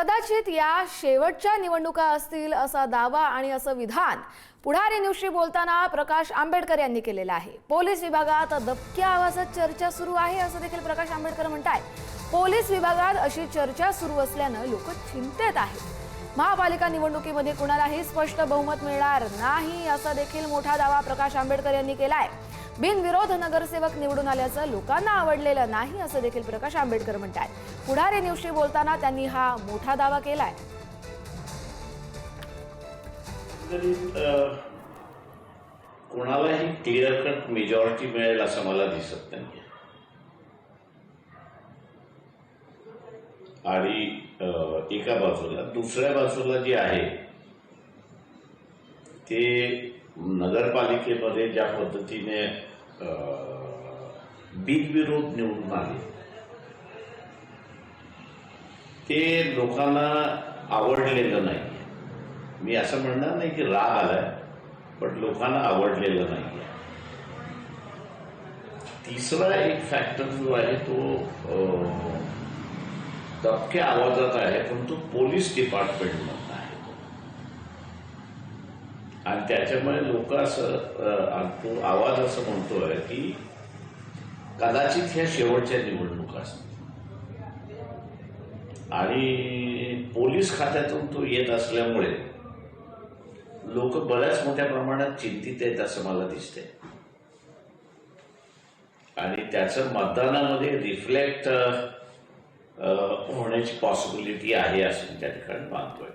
कदाचित या शेवटच्या निवडणुका असतील असा दावा आणि असं विधान पुढारी न्यूजशी बोलताना प्रकाश आंबेडकर यांनी केलेलं आहे। पोलीस विभागात दबक्या आवाजात चर्चा सुरू आहे असं देखील प्रकाश आंबेडकर म्हणतात। पोलीस विभागात अशी चर्चा सुरू असल्यानं लोक चिंतेत आहेत। महापालिका निवडणुकीमध्ये कुणालाही स्पष्ट बहुमत मिळणार नाही असा देखील मोठा दावा प्रकाश आंबेडकर यांनी केलाय। बिनविरोध नगरसेवक निवडून आल्याचं लोकांना आवडलेलं नाही असं देखील प्रकाश आंबेडकर म्हणतात। पुढारी न्यूजशी बोलताना त्यांनी हा मोठा दावा केलाय। कोणालाही क्लिअर कट मेजॉरिटी मिळेल असं मला दिसत नाही। आणि एका बाजूला दुसऱ्या बाजूला जे आहे ते नगरपालिकेमध्ये ज्या पद्धतीने बिनविरोध निवडून आले ते लोकांना आवडलेलं नाही। मी असं म्हणणार नाही की राग आलाय, पण लोकांना आवडलेलं नाही। तिसरा एक फॅक्टर जो आहे तो दबक्या आवाजात आहे, पण तो पोलीस डिपार्टमेंटमधला आहे आणि त्याच्यामुळे लोक असं तो आवाज असं म्हणतोय की कदाचित ह्या शेवटच्या निवडणुका असतील आणि पोलीस खात्यातून तो येत असल्यामुळे लोक बऱ्याच मोठ्या प्रमाणात चिंतित आहेत असं मला दिसतंय आणि त्याचं मतदानामध्ये रिफ्लेक्ट होण्याची पॉसिबिलिटी आहे असं त्या ठिकाणी मानतोय।